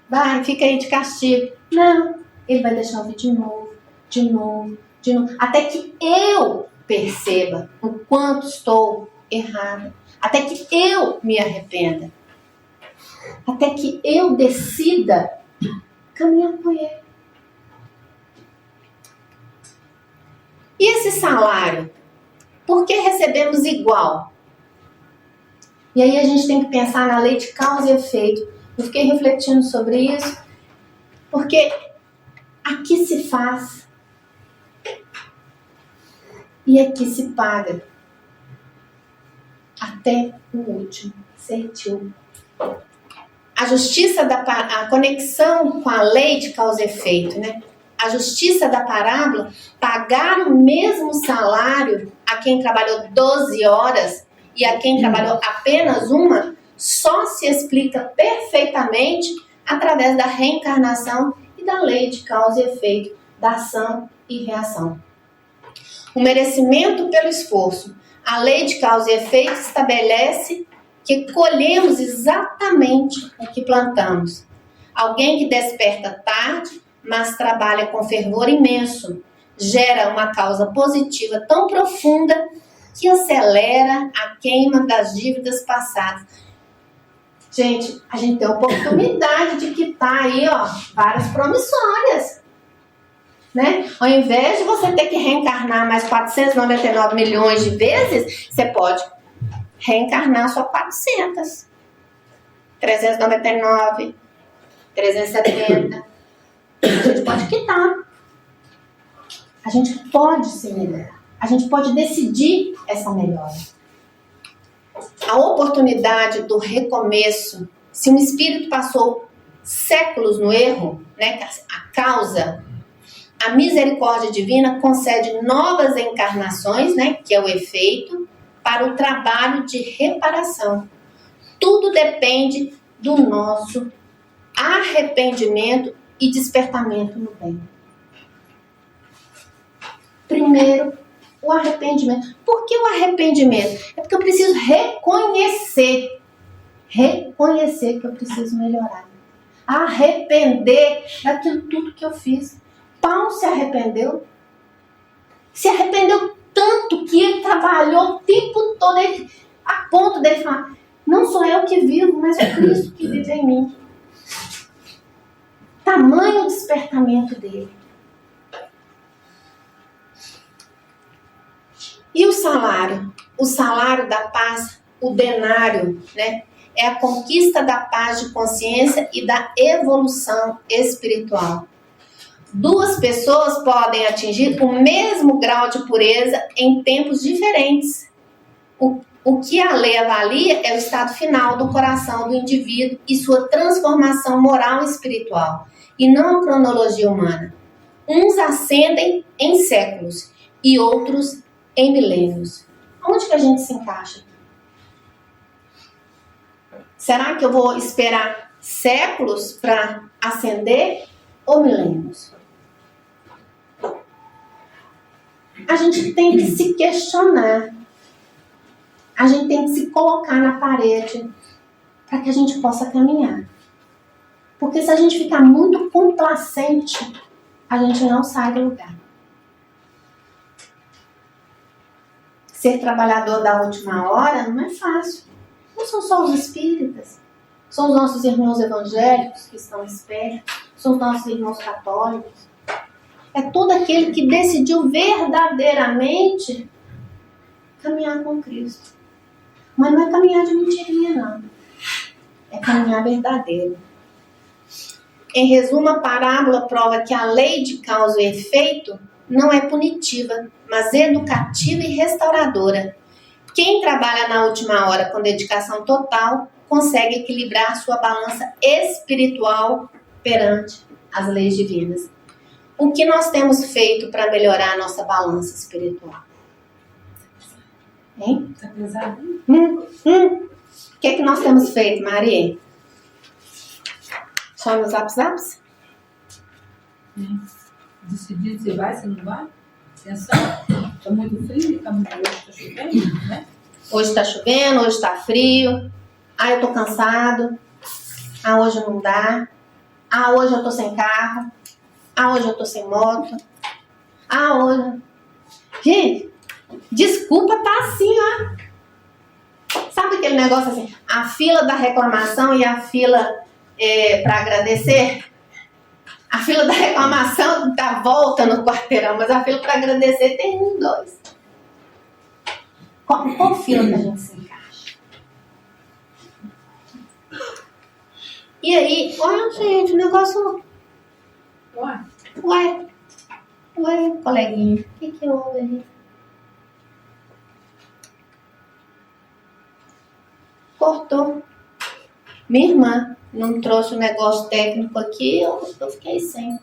Vai, fica aí de castigo. Não, ele vai deixar eu vir de novo, de novo, de novo, até que eu perceba o quanto estou errada, até que eu me arrependa, até que eu decida caminhar com ele. E esse salário? Por que recebemos igual? E aí a gente tem que pensar na lei de causa e efeito. Eu fiquei refletindo sobre isso, porque aqui se faz e aqui se paga. Até o último centímetro. A justiça a conexão com a lei de causa e efeito, né? A justiça da parábola, pagar o mesmo salário a quem trabalhou 12 horas e a quem trabalhou apenas uma, só se explica perfeitamente através da reencarnação e da lei de causa e efeito, da ação e reação. O merecimento pelo esforço. A lei de causa e efeito estabelece que colhemos exatamente o que plantamos. Alguém que desperta tarde, mas trabalha com fervor imenso, gera uma causa positiva tão profunda que acelera a queima das dívidas passadas. Gente, a gente tem a oportunidade de quitar aí, ó, várias promissórias, né? Ao invés de você ter que reencarnar mais 499 milhões de vezes, você pode reencarnar só 400. 399, 370. A gente pode quitar. A gente pode se melhorar. A gente pode decidir essa melhora. A oportunidade do recomeço, se um espírito passou séculos no erro, né, a causa, a misericórdia divina concede novas encarnações, né, que é o efeito, para o trabalho de reparação. Tudo depende do nosso arrependimento e despertamento no bem. Primeiro, o arrependimento. Por que o arrependimento? É porque eu preciso reconhecer que eu preciso melhorar. Arrepender daquilo tudo que eu fiz. Paulo se arrependeu tanto que ele trabalhou o tempo todo, a ponto dele falar, não sou eu que vivo, mas o Cristo que vive em mim. Tamanho o despertamento dele. E o salário? O salário da paz, o denário, né? É a conquista da paz de consciência e da evolução espiritual. Duas pessoas podem atingir o mesmo grau de pureza em tempos diferentes. O que a lei avalia é o estado final do coração do indivíduo e sua transformação moral e espiritual, e não a cronologia humana. Uns ascendem em séculos e outros em milênios. Onde que a gente se encaixa? Será que eu vou esperar séculos para ascender ou milênios? A gente tem que se questionar. A gente tem que se colocar na parede para que a gente possa caminhar. Porque se a gente ficar muito complacente, a gente não sai do lugar. Ser trabalhador da última hora não é fácil. Não são só os espíritas. São os nossos irmãos evangélicos que estão espertos. São os nossos irmãos católicos. É todo aquele que decidiu verdadeiramente caminhar com Cristo. Mas não é caminhar de mentirinha, não. É caminhar verdadeiro. Em resumo, a parábola prova que a lei de causa e efeito não é punitiva, mas educativa e restauradora. Quem trabalha na última hora com dedicação total consegue equilibrar sua balança espiritual perante as leis divinas. O que nós temos feito para melhorar a nossa balança espiritual? Hein? Tá pesado? O que é que nós temos feito, Maria? Só nos zaps? Decidir se vai, se não vai. Atenção. Tá muito frio, tá muito hoje, tá chovendo, né? Hoje tá chovendo, hoje tá frio. Ah, eu tô cansado. Ah, hoje não dá. Ah, hoje eu tô sem carro. Ah, hoje eu tô sem moto. Ah, hoje... Gente, desculpa, tá assim, ó. Sabe aquele negócio assim? A fila da reclamação e a fila para agradecer? A fila da reclamação dá volta no quarteirão, mas a fila para agradecer tem 1, 2. Qual fila que a gente se encaixa? E aí, olha, gente, o negócio... Ué, coleguinha, o que houve ali? Cortou. Minha irmã não trouxe o negócio técnico aqui, eu fiquei sem.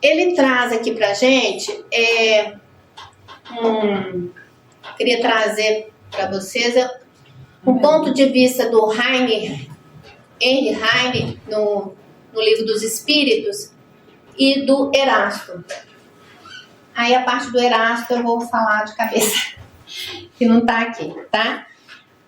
Ele traz aqui pra gente, queria trazer para vocês um ponto de vista do Henry Heine, no Livro dos Espíritos, e do Erasto. Aí a parte do Erasto eu vou falar de cabeça, que não tá aqui, tá?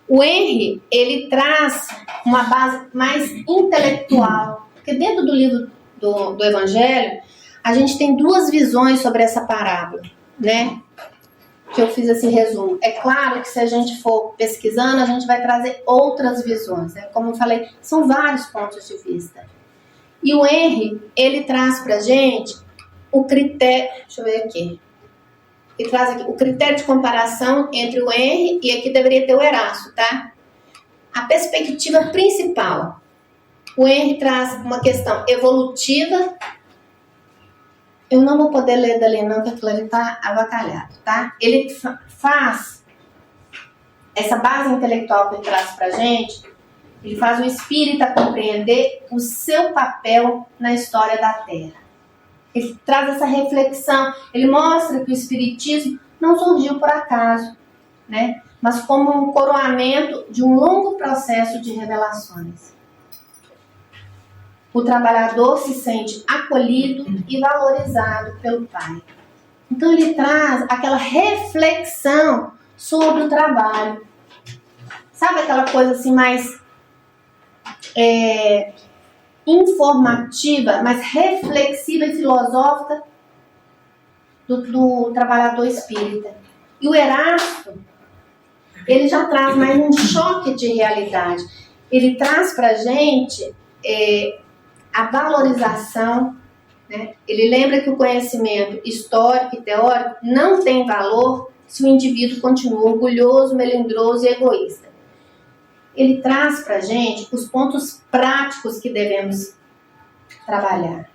O Henry, ele traz uma base mais intelectual, porque dentro do livro do Evangelho, a gente tem 2 visões sobre essa parábola, né? Que eu fiz esse resumo. É claro que se a gente for pesquisando, a gente vai trazer outras visões, né? Como eu falei, são vários pontos de vista. E o Henry, ele traz pra gente o critério, deixa eu ver aqui. Ele traz aqui o critério de comparação entre o Henry e aqui deveria ter o Erasto, tá? A perspectiva principal. O Henry traz uma questão evolutiva. Eu não vou poder ler dali não, porque aquilo ali tá avacalhado, tá? Ele faz essa base intelectual que ele traz pra gente, ele faz o espírita compreender o seu papel na história da Terra. Ele traz essa reflexão, ele mostra que o espiritismo não surgiu por acaso, né? Mas como um coroamento de um longo processo de revelações. O trabalhador se sente acolhido e valorizado pelo Pai. Então ele traz aquela reflexão sobre o trabalho. Sabe aquela coisa assim mais informativa, mas reflexiva e filosófica do trabalhador espírita. E o Erasto, ele já traz mais um choque de realidade. Ele traz pra gente a valorização, né? Ele lembra que o conhecimento histórico e teórico não tem valor se o indivíduo continua orgulhoso, melindroso e egoísta. Ele traz pra gente os pontos práticos que devemos trabalhar.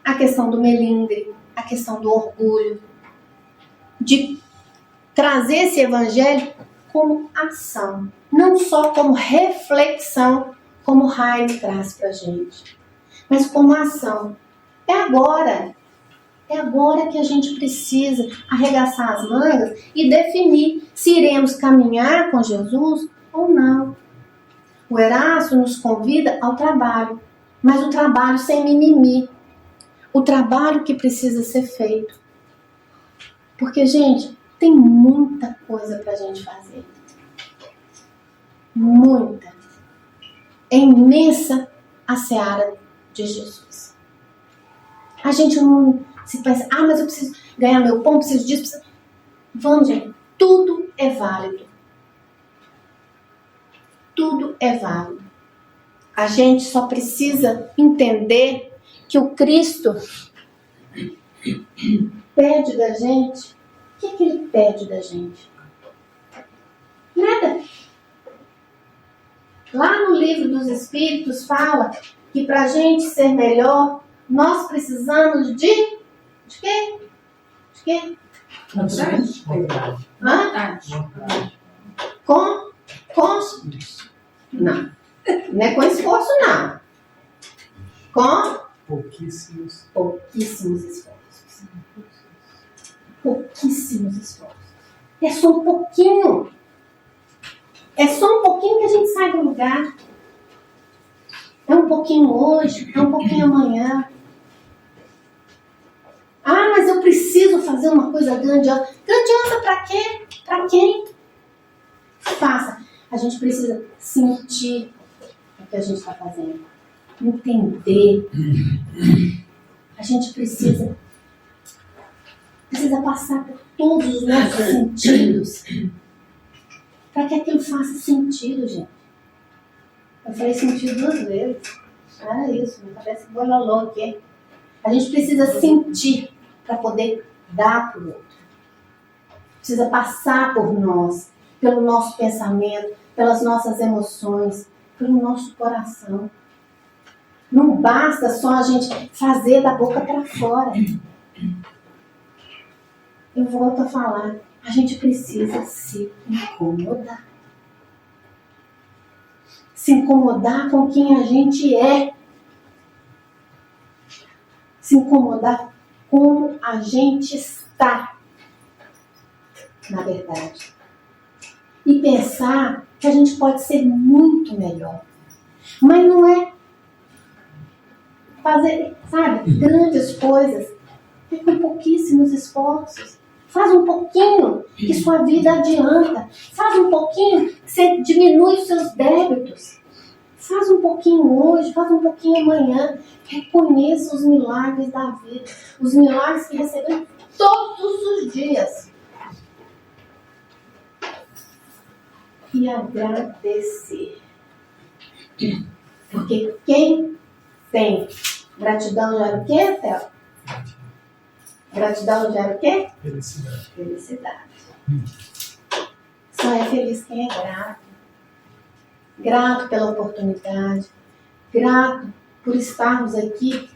A questão do melindre, a questão do orgulho, de trazer esse evangelho como ação, não só como reflexão, como o Heine traz pra gente, mas como ação. É agora que a gente precisa arregaçar as mangas e definir se iremos caminhar com Jesus ou não. O Erasto nos convida ao trabalho, mas o trabalho sem mimimi, o trabalho que precisa ser feito. Porque, gente, tem muita coisa pra gente fazer. Muita. É imensa a seara de Jesus. A gente não se pensa, mas eu preciso ganhar meu pão, preciso disso, preciso... Vamos, gente, tudo é válido. Tudo é válido. A gente só precisa entender que o Cristo pede da gente. O que ele pede da gente? Nada. Lá no livro dos Espíritos fala que para a gente ser melhor, nós precisamos de quê? De quê? Vontade. Hã? Vontade. Com? Não. Não é com esforço, não. Com Pouquíssimos. pouquíssimos esforços. Pouquíssimos esforços. É só um pouquinho. É só um pouquinho que a gente sai do lugar. É um pouquinho hoje, é um pouquinho amanhã. Mas eu preciso fazer uma coisa grandiosa. Grandiosa para quê? Para quem? Faça. A gente precisa sentir o que a gente está fazendo. Entender. A gente precisa passar por todos os nossos sentidos para que aquilo faça sentido, gente. Eu falei sentido 2 vezes. Era isso, me parece bololô aqui. A gente precisa sentir para poder dar para o outro. Precisa passar por nós, pelo nosso pensamento, pelas nossas emoções, pelo nosso coração. Não basta só a gente fazer da boca para fora. Eu volto a falar, a gente precisa se incomodar. Se incomodar com quem a gente é. Se incomodar como a gente está, na verdade. E pensar que a gente pode ser muito melhor. Mas não é fazer, grandes coisas. É com pouquíssimos esforços. Faz um pouquinho que sua vida adianta. Faz um pouquinho que você diminui os seus débitos. Faz um pouquinho hoje, faz um pouquinho amanhã. Reconheça os milagres da vida. Os milagres que recebemos todos os dias. E agradecer. Porque quem tem gratidão gera o quê, Théo? Gratidão gera o quê? Felicidade. Felicidade. Só é feliz quem é grato. Grato pela oportunidade. Grato por estarmos aqui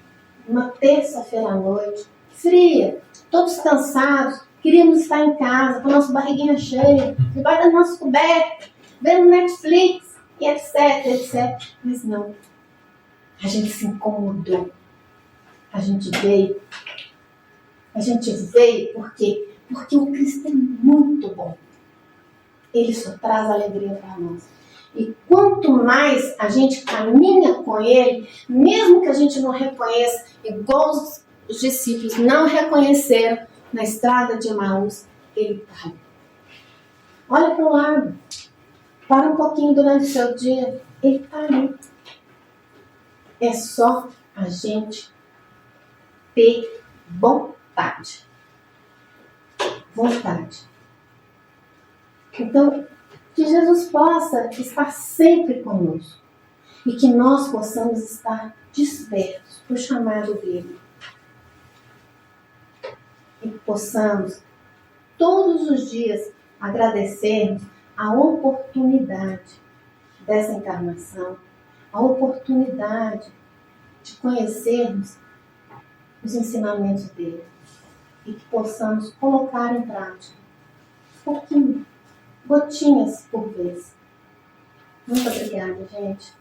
uma terça-feira à noite, fria, todos cansados, queríamos estar em casa, com a nossa barriguinha cheia, debaixo da nossa coberta, vendo Netflix, e etc, etc. Mas não. A gente se incomodou. A gente veio. A gente veio porque o Cristo é muito bom. Ele só traz alegria para nós. E quanto mais a gente caminha com Ele, mesmo que a gente não reconheça, igual os discípulos não reconheceram na estrada de Emaús, Ele está ali. Olha para o lado. Para um pouquinho durante o seu dia. Ele está ali. É só a gente ter vontade. Vontade. Então, que Jesus possa estar sempre conosco e que nós possamos estar despertos para o chamado dele. E que possamos, todos os dias, agradecermos a oportunidade dessa encarnação, a oportunidade de conhecermos os ensinamentos dele e que possamos colocar em prática um pouquinho, gotinhas por vez. Muito obrigada, gente.